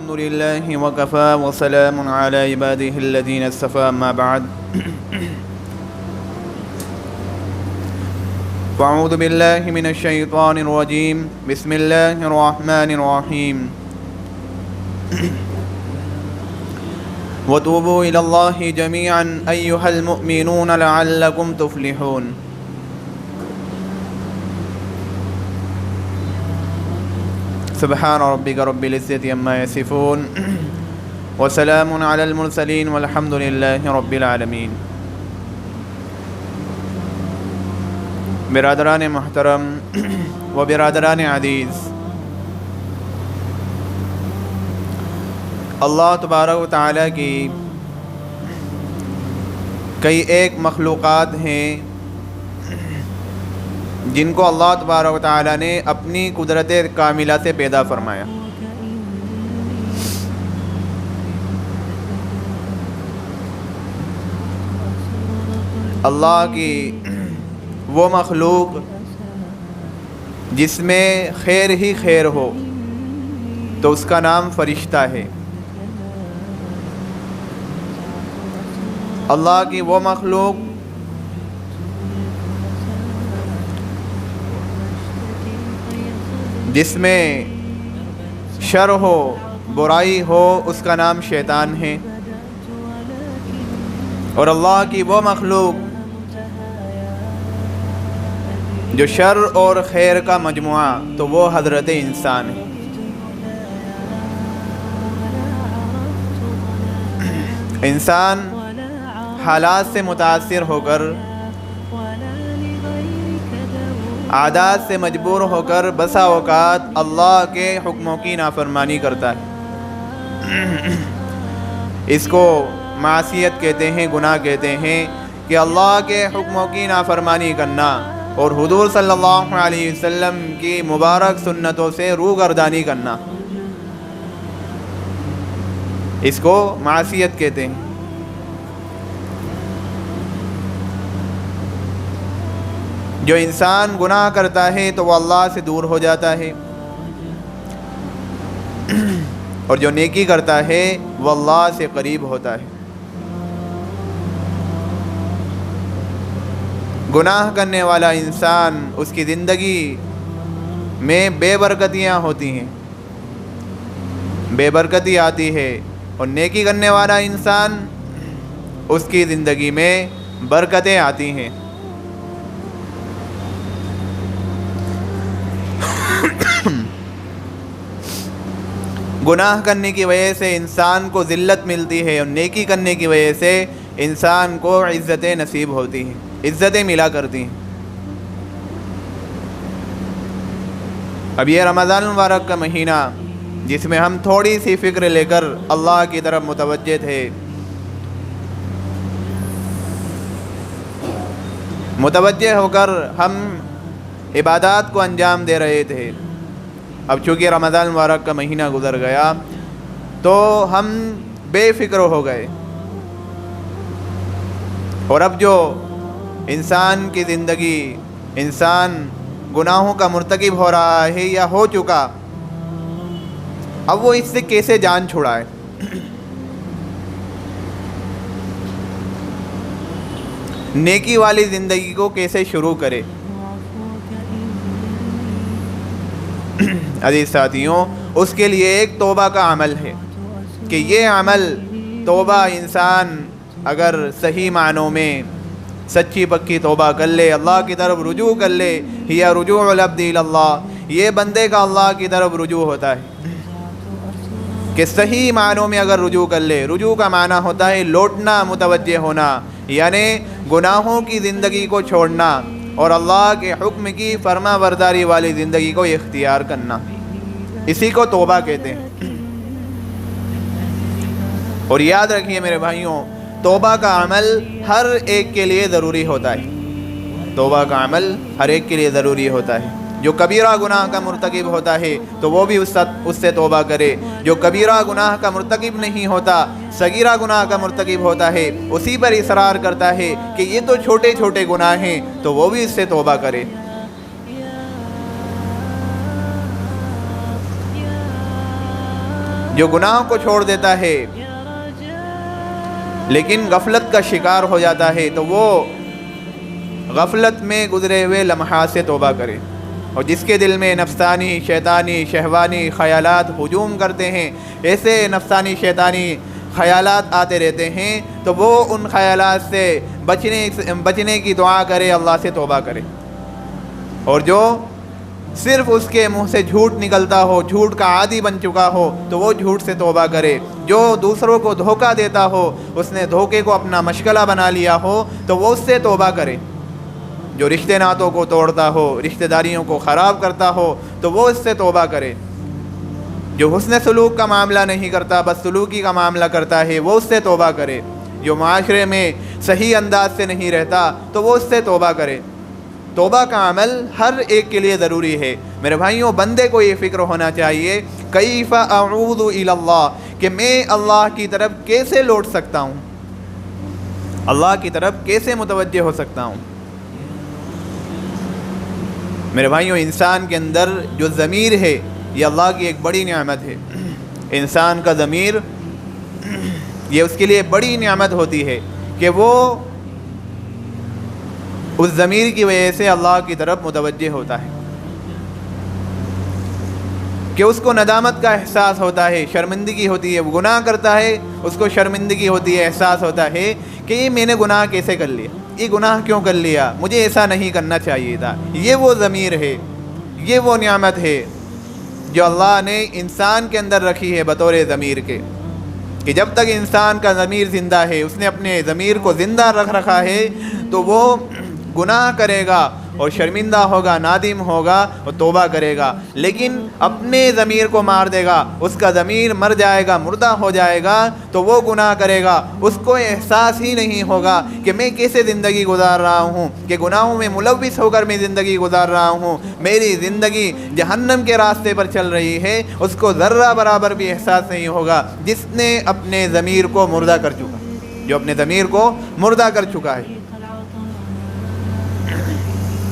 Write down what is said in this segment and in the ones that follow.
الحمد لله وكفى وسلام على عباده الذين اصطفى أما بعد فأعوذ بالله من الشيطان الرجيم بسم الله الرحمن الرحيم وتوبوا إلى الله جميعا أيها المؤمنون لعلكم تفلحون سبحان ربك رب العزة عما يصفون وسلام على المرسلين والحمد لله رب العالمين۔ برادران محترم و برادران عزیز، اللہ تبارک و تعالیٰ کی کئی ایک مخلوقات ہیں جن کو اللہ تبارک و تعالیٰ نے اپنی قدرت کاملہ سے پیدا فرمایا۔ اللہ کی وہ مخلوق جس میں خیر ہی خیر ہو تو اس کا نام فرشتہ ہے۔ اللہ کی وہ مخلوق جس میں شر ہو، برائی ہو، اس کا نام شیطان ہے۔ اور اللہ کی وہ مخلوق جو شر اور خیر کا مجموعہ تو وہ حضرت انسان ہے۔ انسان حالات سے متاثر ہو کر، عادات سے مجبور ہو کر بسا اوقات اللہ کے حکموں کی نافرمانی کرتا ہے۔ اس کو معصیت کہتے ہیں، گناہ کہتے ہیں کہ اللہ کے حکموں کی نافرمانی کرنا اور حضور صلی اللہ علیہ وسلم کی مبارک سنتوں سے روگردانی کرنا، اس کو معصیت کہتے ہیں۔ جو انسان گناہ کرتا ہے تو وہ اللہ سے دور ہو جاتا ہے، اور جو نیکی کرتا ہے وہ اللہ سے قریب ہوتا ہے۔ گناہ کرنے والا انسان، اس کی زندگی میں بے برکتیاں ہوتی ہیں، بے برکتی آتی ہے، اور نیکی کرنے والا انسان، اس کی زندگی میں برکتیں آتی ہیں۔ گناہ کرنے کی وجہ سے انسان کو ذلت ملتی ہے، اور نیکی کرنے کی وجہ سے انسان کو عزتیں نصیب ہوتی ہیں، عزتیں ملا کرتی ہیں۔ اب یہ رمضان المبارک کا مہینہ جس میں ہم تھوڑی سی فکر لے کر اللہ کی طرف متوجہ تھے، متوجہ ہو کر ہم عبادات کو انجام دے رہے تھے۔ اب چونکہ رمضان المبارک کا مہینہ گزر گیا تو ہم بے فکر ہو گئے، اور اب جو انسان کی زندگی، انسان گناہوں کا مرتکب ہو رہا ہے یا ہو چکا، اب وہ اس سے کیسے جان چھڑائے؟ نیکی والی زندگی کو کیسے شروع کرے؟ عزیز ساتھیوں، اس کے لیے ایک توبہ کا عمل ہے کہ یہ عمل توبہ، انسان اگر صحیح معنوں میں سچی پکی توبہ کر لے، اللہ کی طرف رجوع کر لے، یا رجوع العبد الی اللہ، یہ بندے کا اللہ کی طرف رجوع ہوتا ہے کہ صحیح معنوں میں اگر رجوع کر لے۔ رجوع کا معنی ہوتا ہے لوٹنا، متوجہ ہونا، یعنی گناہوں کی زندگی کو چھوڑنا اور اللہ کے حکم کی فرما برداری والی زندگی کو اختیار کرنا، اسی کو توبہ کہتے ہیں۔ اور یاد رکھیے میرے بھائیوں، توبہ کا عمل ہر ایک کے لیے ضروری ہوتا ہے، توبہ کا عمل ہر ایک کے لیے ضروری ہوتا ہے۔ جو کبیرہ گناہ کا مرتکب ہوتا ہے تو وہ بھی اس سے توبہ کرے، جو کبیرہ گناہ کا مرتکب نہیں ہوتا، صغیرہ گناہ کا مرتکب ہوتا ہے، اسی پر اصرار کرتا ہے کہ یہ تو چھوٹے چھوٹے گناہ ہیں، تو وہ بھی اس سے توبہ کرے۔ جو گناہ کو چھوڑ دیتا ہے لیکن غفلت کا شکار ہو جاتا ہے تو وہ غفلت میں گزرے ہوئے لمحات سے توبہ کرے، اور جس کے دل میں نفسانی شیطانی شہوانی خیالات ہجوم کرتے ہیں، ایسے نفسانی شیطانی خیالات آتے رہتے ہیں، تو وہ ان خیالات سے بچنے کی دعا کرے، اللہ سے توبہ کرے۔ اور جو صرف اس کے منہ سے جھوٹ نکلتا ہو، جھوٹ کا عادی بن چکا ہو، تو وہ جھوٹ سے توبہ کرے۔ جو دوسروں کو دھوکہ دیتا ہو، اس نے دھوکے کو اپنا مشغلہ بنا لیا ہو، تو وہ اس سے توبہ کرے۔ جو رشتے ناتوں کو توڑتا ہو، رشتہ داریوں کو خراب کرتا ہو، تو وہ اس سے توبہ کرے۔ جو حسن سلوک کا معاملہ نہیں کرتا، بس سلوکی کا معاملہ کرتا ہے، وہ اس سے توبہ کرے۔ جو معاشرے میں صحیح انداز سے نہیں رہتا، تو وہ اس سے توبہ کرے۔ توبہ کا عمل ہر ایک کے لیے ضروری ہے۔ میرے بھائیوں، بندے کو یہ فکر ہونا چاہیے، کیف اعود الی اللہ، کہ میں اللہ کی طرف کیسے لوٹ سکتا ہوں، اللہ کی طرف کیسے متوجہ ہو سکتا ہوں۔ میرے بھائیوں، انسان کے اندر جو ضمیر ہے، یہ اللہ کی ایک بڑی نعمت ہے۔ انسان کا ضمیر، یہ اس کے لیے بڑی نعمت ہوتی ہے کہ وہ اس ضمیر کی وجہ سے اللہ کی طرف متوجہ ہوتا ہے، کہ اس کو ندامت کا احساس ہوتا ہے، شرمندگی ہوتی ہے۔ وہ گناہ کرتا ہے، اس کو شرمندگی ہوتی ہے، احساس ہوتا ہے کہ یہ میں نے گناہ کیسے کر لیا، یہ گناہ کیوں کر لیا، مجھے ایسا نہیں کرنا چاہیے تھا۔ یہ وہ ضمیر ہے، یہ وہ نعمت ہے جو اللہ نے انسان کے اندر رکھی ہے بطور ضمیر کے، کہ جب تک انسان کا ضمیر زندہ ہے، اس نے اپنے ضمیر کو زندہ رکھ رکھا ہے، تو وہ گناہ کرے گا اور شرمندہ ہوگا، نادم ہوگا اور توبہ کرے گا۔ لیکن اپنے ضمیر کو مار دے گا، اس کا ضمیر مر جائے گا، مردہ ہو جائے گا، تو وہ گناہ کرے گا، اس کو احساس ہی نہیں ہوگا کہ میں کیسے زندگی گزار رہا ہوں، کہ گناہوں میں ملوث ہو کر میں زندگی گزار رہا ہوں، میری زندگی جہنم کے راستے پر چل رہی ہے۔ اس کو ذرہ برابر بھی احساس نہیں ہوگا، جس نے اپنے ضمیر کو مردہ کر چکا، جو اپنے ضمیر کو مردہ کر چکا ہے۔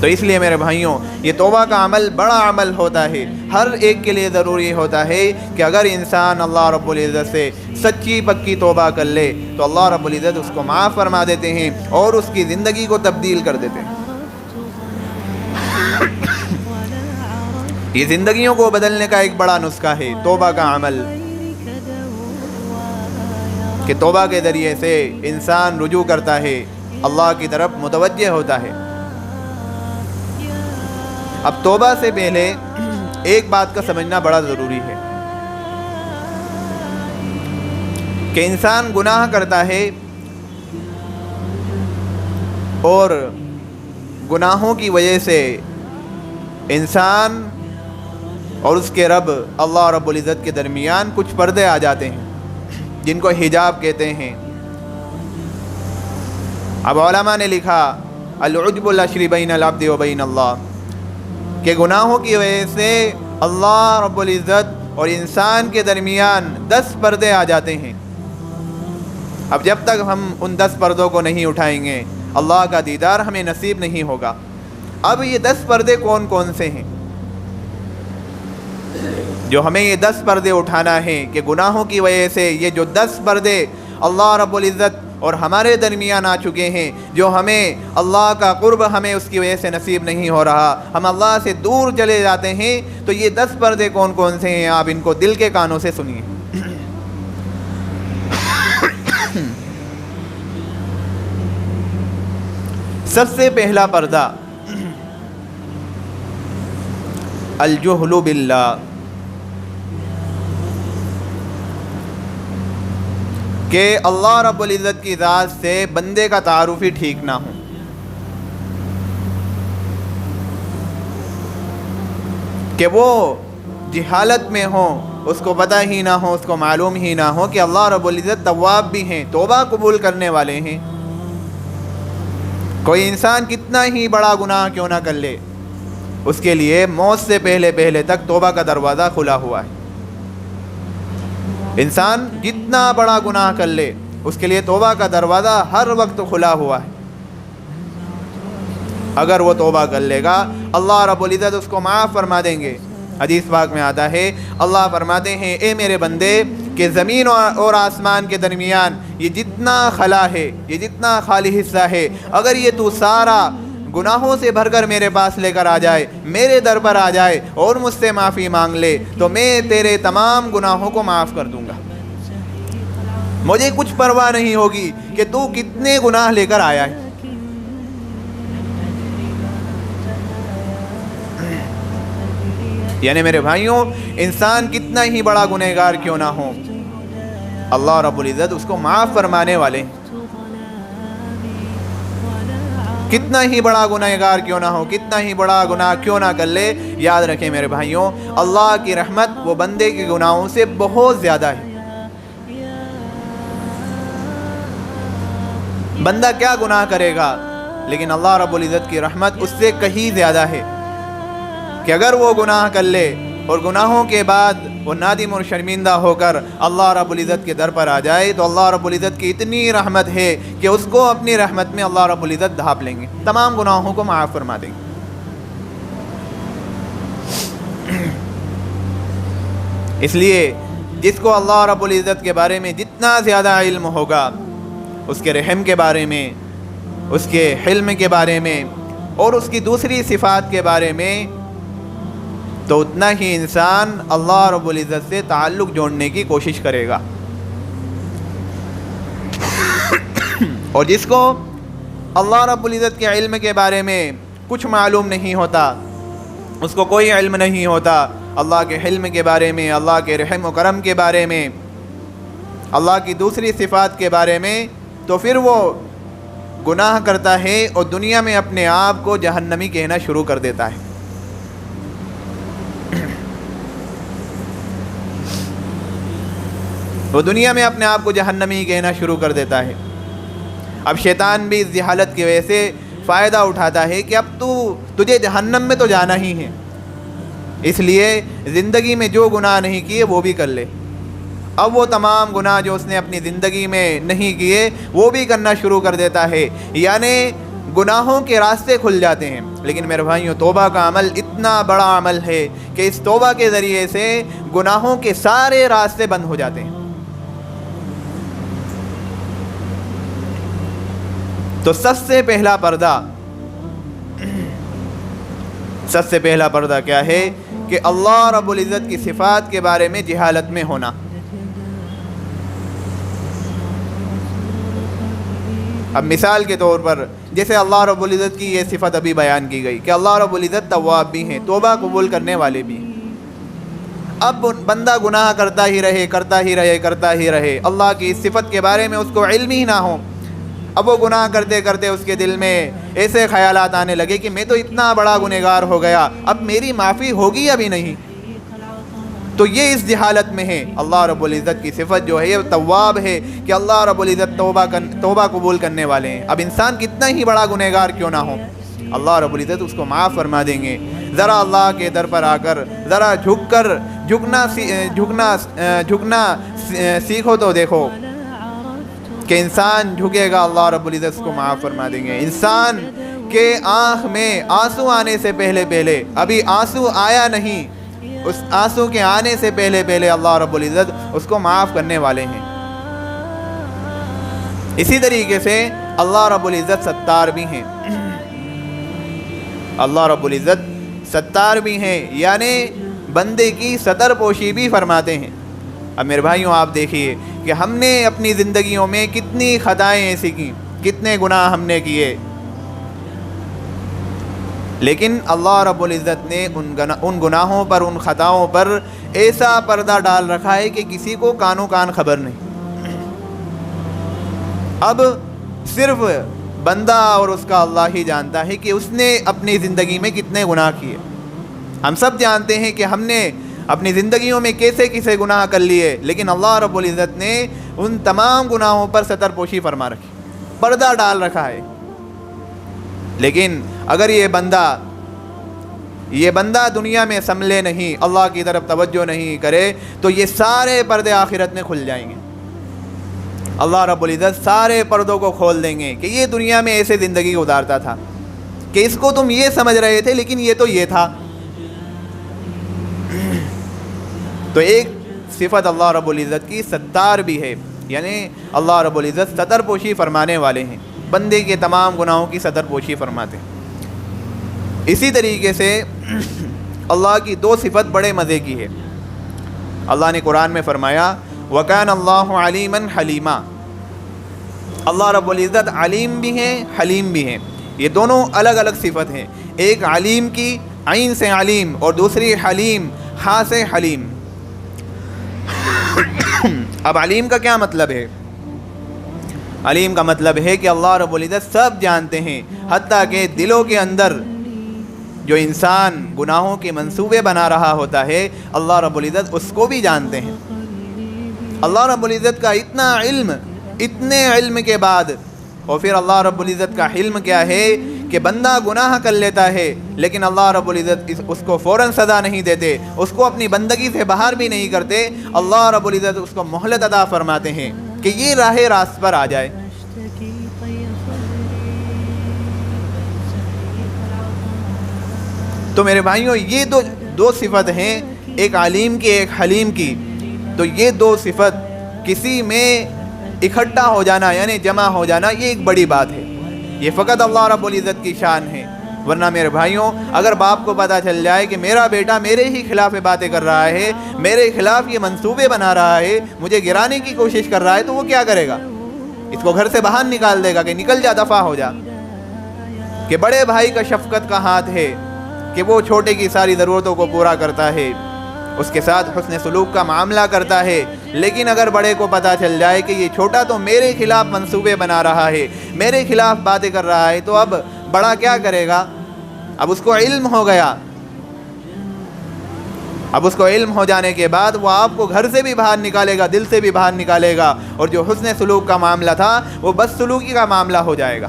تو اس لیے میرے بھائیوں، یہ توبہ کا عمل بڑا عمل ہوتا ہے، ہر ایک کے لیے ضروری ہوتا ہے کہ اگر انسان اللہ رب العزت سے سچی پکی توبہ کر لے تو اللہ رب العزت اس کو معاف فرما دیتے ہیں اور اس کی زندگی کو تبدیل کر دیتے ہیں۔ یہ زندگیوں کو بدلنے کا ایک بڑا نسخہ ہے توبہ کا عمل، کہ توبہ کے ذریعے سے انسان رجوع کرتا ہے، اللہ کی طرف متوجہ ہوتا ہے۔ اب توبہ سے پہلے ایک بات کا سمجھنا بڑا ضروری ہے کہ انسان گناہ کرتا ہے اور گناہوں کی وجہ سے انسان اور اس کے رب اللہ رب العزت کے درمیان کچھ پردے آ جاتے ہیں، جن کو حجاب کہتے ہیں۔ اب علماء نے لکھا العجب الاشری بین العبد و بین اللہ، کہ گناہوں کی وجہ سے اللہ رب العزت اور انسان کے درمیان 10 پردے آ جاتے ہیں۔ اب جب تک ہم ان 10 پردوں کو نہیں اٹھائیں گے، اللہ کا دیدار ہمیں نصیب نہیں ہوگا۔ اب یہ 10 پردے کون کون سے ہیں جو ہمیں یہ 10 پردے اٹھانا ہے، کہ گناہوں کی وجہ سے یہ جو 10 پردے اللہ رب العزت اور ہمارے درمیان آ چکے ہیں، جو ہمیں اللہ کا قرب ہمیں اس کی وجہ سے نصیب نہیں ہو رہا، ہم اللہ سے دور چلے جاتے ہیں، تو یہ 10 پردے کون کون سے ہیں، آپ ان کو دل کے کانوں سے سنیے۔ سب سے پہلا پردہ الجہل باللہ، کہ اللہ رب العزت کی ذات سے بندے کا تعارف ہی ٹھیک نہ ہو، کہ وہ جہالت میں ہو، اس کو پتہ ہی نہ ہو، اس کو معلوم ہی نہ ہو کہ اللہ رب العزت تواب بھی ہیں، توبہ قبول کرنے والے ہیں۔ کوئی انسان کتنا ہی بڑا گناہ کیوں نہ کر لے، اس کے لیے موت سے پہلے تک توبہ کا دروازہ کھلا ہوا ہے۔ انسان جتنا بڑا گناہ کر لے، اس کے لیے توبہ کا دروازہ ہر وقت کھلا ہوا ہے۔ اگر وہ توبہ کر لے گا، اللہ رب العزت اس کو معاف فرما دیں گے، حدیث پاک میں آتا ہے اللہ فرماتے ہیں اے میرے بندے کہ زمین اور آسمان کے درمیان یہ جتنا خلا ہے، یہ جتنا خالی حصہ ہے، اگر یہ تو سارا گناہوں سے بھر کر میرے پاس لے کر آ جائے، میرے در پر آ جائے اور مجھ سے معافی مانگ لے تو میں تیرے تمام گناہوں کو معاف کر دوں گا۔ مجھے کچھ پرواہ نہیں ہوگی کہ تو کتنے گناہ لے کر آیا ہے۔ یعنی میرے بھائیوں، انسان کتنا ہی بڑا گنہگار کیوں نہ ہو، اللہ رب العزت اس کو معاف فرمانے والے ہیں۔ کتنا ہی بڑا گنہگار کیوں نہ ہو، کتنا ہی بڑا گناہ کیوں نہ کر لے، یاد رکھیں میرے بھائیوں، اللہ کی رحمت وہ بندے کے گناہوں سے بہت زیادہ ہے۔ بندہ کیا گناہ کرے گا، لیکن اللہ رب العزت کی رحمت اس سے کہیں زیادہ ہے کہ اگر وہ گناہ کر لے اور گناہوں کے بعد وہ نادم اور شرمندہ ہو کر اللہ رب العزت کے در پر آ جائے تو اللہ رب العزت کی اتنی رحمت ہے کہ اس کو اپنی رحمت میں اللہ رب العزت ڈھانپ لیں گے، تمام گناہوں کو معاف فرما دیں گے۔ اس لیے جس کو اللہ رب العزت کے بارے میں جتنا زیادہ علم ہوگا، اس کے رحم کے بارے میں، اس کے حلم کے بارے میں اور اس کی دوسری صفات کے بارے میں، تو اتنا ہی انسان اللہ رب العزت سے تعلق جوڑنے کی کوشش کرے گا۔ اور جس کو اللہ رب العزت کے علم کے بارے میں کچھ معلوم نہیں ہوتا، اس کو کوئی علم نہیں ہوتا اللہ کے حلم کے بارے میں، اللہ کے رحم و کرم کے بارے میں، اللہ کی دوسری صفات کے بارے میں، تو پھر وہ گناہ کرتا ہے اور دنیا میں اپنے آپ کو جہنمی کہنا شروع کر دیتا ہے۔ وہ دنیا میں اپنے آپ کو جہنمی کہنا شروع کر دیتا ہے۔ اب شیطان بھی اس جہالت کی وجہ سے فائدہ اٹھاتا ہے کہ اب تجھے جہنم میں تو جانا ہی ہے، اس لیے زندگی میں جو گناہ نہیں کیے وہ بھی کر لے۔ اب وہ تمام گناہ جو اس نے اپنی زندگی میں نہیں کیے وہ بھی کرنا شروع کر دیتا ہے، یعنی گناہوں کے راستے کھل جاتے ہیں۔ لیکن میرے بھائیوں، توبہ کا عمل اتنا بڑا عمل ہے کہ اس توبہ کے ذریعے سے گناہوں کے سارے راستے بند ہو جاتے ہیں۔ تو سب سے پہلا پردہ کیا ہے کہ اللہ رب العزت کی صفات کے بارے میں جہالت میں ہونا۔ اب مثال کے طور پر جیسے اللہ رب العزت کی یہ صفت ابھی بیان کی گئی کہ اللہ رب العزت تواب بھی ہیں، توبہ قبول کرنے والے بھی ہیں۔ اب بندہ گناہ کرتا ہی رہے، اللہ کی اس صفت کے بارے میں اس کو علم ہی نہ ہو، اب وہ گناہ کرتے کرتے اس کے دل میں ایسے خیالات آنے لگے کہ میں تو اتنا بڑا گنہگار ہو گیا، اب میری معافی ہوگی ابھی نہیں، تو یہ اس جہالت میں ہے۔ اللہ رب العزت کی صفت جو ہے یہ تواب ہے کہ اللہ رب العزت توبہ قبول کرنے والے ہیں۔ اب انسان کتنا ہی بڑا گنہگار کیوں نہ ہو، اللہ رب العزت اس کو معاف فرما دیں گے۔ ذرا اللہ کے در پر آ کر ذرا جھکنا سیکھو تو دیکھو کہ انسان جھکے گا، اللہ رب العزت اس کو معاف فرما دیں گے۔ انسان کے آنکھ میں آنسو آنے سے پہلے ابھی آنسو آیا نہیں، اس آنسو کے آنے سے پہلے اللہ رب العزت اس کو معاف کرنے والے ہیں۔ اسی طریقے سے اللہ رب العزت ستار بھی ہیں، اللہ رب العزت ستار بھی ہیں، یعنی بندے کی ستر پوشی بھی فرماتے ہیں۔ اب میرے بھائیوں، آپ دیکھیے کہ ہم نے اپنی زندگیوں میں کتنی خطائیں ایسی کی، کتنے گناہ ہم نے کیے، لیکن اللہ رب العزت نے ان گناہوں پر، ان خطاؤں پر ایسا پردہ ڈال رکھا ہے کہ کسی کو کانوں کان خبر نہیں۔ اب صرف بندہ اور اس کا اللہ ہی جانتا ہے کہ اس نے اپنی زندگی میں کتنے گناہ کیے۔ ہم سب جانتے ہیں کہ ہم نے اپنی زندگیوں میں کیسے گناہ کر لیے، لیکن اللہ رب العزت نے ان تمام گناہوں پر ستر پوشی فرما رکھی، پردہ ڈال رکھا ہے۔ لیکن اگر یہ بندہ دنیا میں سنبھلے نہیں، اللہ کی طرف توجہ نہیں کرے، تو یہ سارے پردے آخرت میں کھل جائیں گے۔ اللہ رب العزت سارے پردوں کو کھول دیں گے کہ یہ دنیا میں ایسے زندگی گزارتا تھا کہ اس کو تم یہ سمجھ رہے تھے، لیکن یہ تو یہ تھا۔ تو ایک صفت اللہ رب العزت کی ستار بھی ہے، یعنی اللہ رب العزت ستر پوشی فرمانے والے ہیں، بندے کے تمام گناہوں کی ستر پوشی فرماتے ہیں۔ اسی طریقے سے اللہ کی دو صفت بڑے مزے کی ہے۔ اللہ نے قرآن میں فرمایا وَكَانَ اللَّهُ عَلِيمًا حَلِيمًا، اللہ رب العزت علیم بھی ہیں حلیم بھی ہیں، یہ دونوں الگ الگ صفت ہیں، ایک علیم کی عین سے علیم اور دوسری حلیم ہاں سے حلیم۔ اب علیم کا کیا مطلب ہے؟ علیم کا مطلب ہے کہ اللہ رب العزت سب جانتے ہیں، حتیٰ کہ دلوں کے اندر جو انسان گناہوں کے منصوبے بنا رہا ہوتا ہے اللہ رب العزت اس کو بھی جانتے ہیں۔ اللہ رب العزت کا اتنا علم، اتنے علم کے بعد، اور پھر اللہ رب العزت کا حلم کیا ہے کہ بندہ گناہ کر لیتا ہے لیکن اللہ رب العزت اس کو فوراً سزا نہیں دیتے، اس کو اپنی بندگی سے باہر بھی نہیں کرتے، اللہ رب العزت اس کو مہلت عطا فرماتے ہیں کہ یہ راہ راست پر آ جائے۔ تو میرے بھائیوں یہ دو صفت ہیں، ایک علیم کی ایک حلیم کی، تو یہ دو صفت کسی میں اکٹھا ہو جانا یعنی جمع ہو جانا یہ ایک بڑی بات ہے، یہ فقط اللہ رب العزت کی شان ہے۔ ورنہ میرے بھائیوں اگر باپ کو پتہ چل جائے کہ میرا بیٹا میرے ہی خلاف باتیں کر رہا ہے، میرے خلاف یہ منصوبے بنا رہا ہے، مجھے گرانے کی کوشش کر رہا ہے، تو وہ کیا کرے گا؟ اس کو گھر سے باہر نکال دے گا کہ نکل جا، دفع ہو جا۔ کہ بڑے بھائی کا شفقت کا ہاتھ ہے کہ وہ چھوٹے کی ساری ضرورتوں کو پورا کرتا ہے، اس کے ساتھ حسن سلوک کا معاملہ کرتا ہے، لیکن اگر بڑے کو پتہ چل جائے کہ یہ چھوٹا تو میرے خلاف منصوبے بنا رہا ہے، میرے خلاف باتیں کر رہا ہے، تو اب بڑا کیا کرے گا؟ اب اس کو علم ہو گیا، اب اس کو علم ہو جانے کے بعد وہ آپ کو گھر سے بھی باہر نکالے گا، دل سے بھی باہر نکالے گا، اور جو حسن سلوک کا معاملہ تھا وہ بد سلوکی کا معاملہ ہو جائے گا۔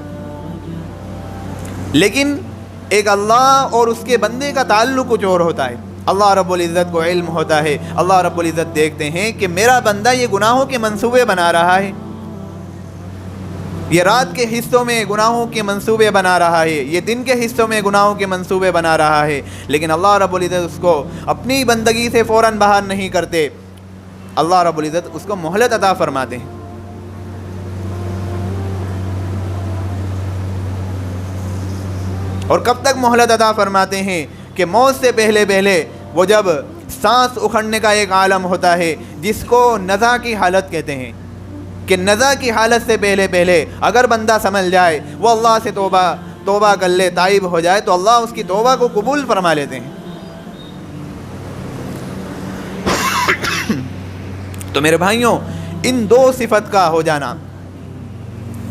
لیکن ایک اللہ اور اس کے بندے کا تعلق کچھ اور ہوتا ہے۔ اللہ رب العزت کو علم ہوتا ہے، اللہ رب العزت دیکھتے ہیں کہ میرا بندہ یہ گناہوں کے منصوبے بنا رہا ہے، یہ رات کے حصوں میں گناہوں کے منصوبے بنا رہا ہے، یہ دن کے حصوں میں گناہوں کے منصوبے بنا رہا ہے، لیکن اللہ رب العزت اس کو اپنی بندگی سے فوراً باہر نہیں کرتے، اللہ رب العزت اس کو مہلت عطا فرماتے ہیں۔ اور کب تک مہلت عطا فرماتے ہیں؟ کہ موت سے پہلے پہلے وہ جب سانس اکھڑنے کا ایک عالم ہوتا ہے جس کو نزع کی حالت کہتے ہیں، کہ نزع کی حالت سے پہلے پہلے اگر بندہ سمجھ جائے، وہ اللہ سے توبہ کر لے، تائب ہو جائے، تو اللہ اس کی توبہ کو قبول فرما لیتے ہیں۔ تو میرے بھائیوں ان دو صفت کا ہو جانا،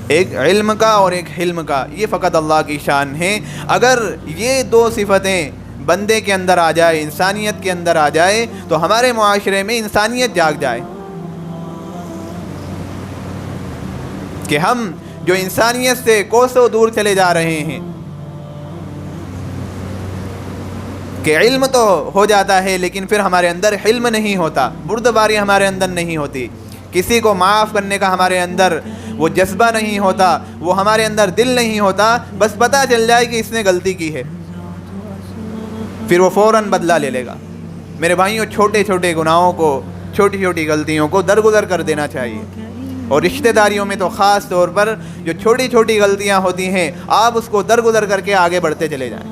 ایک علم کا اور ایک حلم کا، یہ فقط اللہ کی شان ہے۔ اگر یہ دو صفتیں بندے کے اندر آ جائے، انسانیت کے اندر آ جائے، تو ہمارے معاشرے میں انسانیت جاگ جائے، کہ ہم جو انسانیت سے کوسوں دور چلے جا رہے ہیں، کہ علم تو ہو جاتا ہے لیکن پھر ہمارے اندر حلم نہیں ہوتا، بردباری ہمارے اندر نہیں ہوتی، کسی کو معاف کرنے کا ہمارے اندر وہ جذبہ نہیں ہوتا، وہ ہمارے اندر دل نہیں ہوتا، بس پتہ چل جائے کہ اس نے غلطی کی ہے پھر وہ فوراً بدلہ لے لے گا۔ میرے بھائیوں چھوٹے چھوٹے گناہوں کو، چھوٹی چھوٹی غلطیوں کو درگزر کر دینا چاہیے، اور رشتہ داریوں میں تو خاص طور پر جو چھوٹی چھوٹی غلطیاں ہوتی ہیں آپ اس کو درگزر کر کے آگے بڑھتے چلے جائیں۔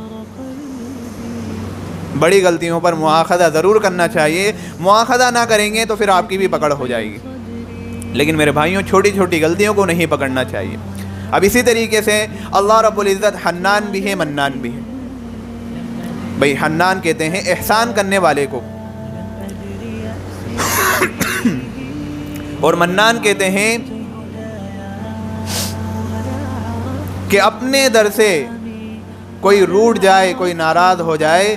بڑی غلطیوں پر مواخذہ ضرور کرنا چاہیے، مواخذہ نہ کریں گے تو پھر آپ کی بھی پکڑ ہو جائے گی، لیکن میرے بھائیوں چھوٹی چھوٹی غلطیوں کو نہیں پکڑنا چاہیے۔ اب اسی طریقے سے اللہ رب العزت حنان بھی ہے، منان بھی ہے۔ بھئی حنان کہتے ہیں احسان کرنے والے کو، اور منان کہتے ہیں کہ اپنے در سے کوئی روٹ جائے، کوئی ناراض ہو جائے،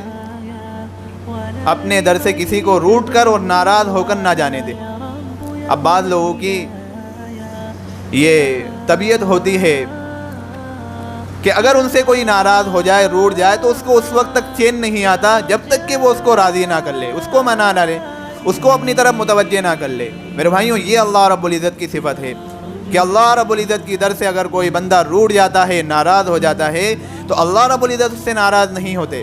اپنے در سے کسی کو روٹ کر اور ناراض ہو کر نہ جانے دے۔ اب بعض لوگوں کی یہ طبیعت ہوتی ہے کہ اگر ان سے کوئی ناراض ہو جائے، روٹ جائے، تو اس کو اس وقت تک چین نہیں آتا جب تک کہ وہ اس کو راضی نہ کر لے، اس کو منا نہ لے، اس کو اپنی طرف متوجہ نہ کر لے۔ میرے بھائیوں یہ اللہ رب العزت کی صفت ہے کہ اللہ رب العزت کی در سے اگر کوئی بندہ روٹ جاتا ہے، ناراض ہو جاتا ہے، تو اللہ رب العزت اس سے ناراض نہیں ہوتے،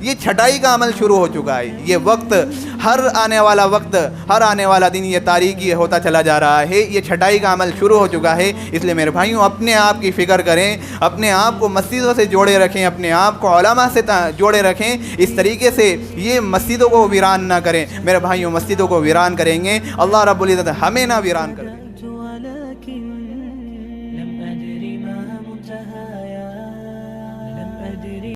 یہ چھٹائی کا عمل شروع ہو چکا ہے. یہ وقت ہر آنے والا وقت، ہر آنے والا دن یہ تاریکی ہوتا چلا جا رہا ہے. یہ چھٹائی کا عمل شروع ہو چکا ہے. اس لیے میرے بھائیوں اپنے آپ کی فکر کریں، اپنے آپ کو مسجدوں سے جوڑے رکھیں، اپنے آپ کو علماء سے جوڑے رکھیں. اس طریقے سے یہ مسجدوں کو ویران نہ کریں. میرے بھائیوں مسجدوں کو ویران کریں گے، اللہ رب العزت ہمیں نہ ویران کر دے.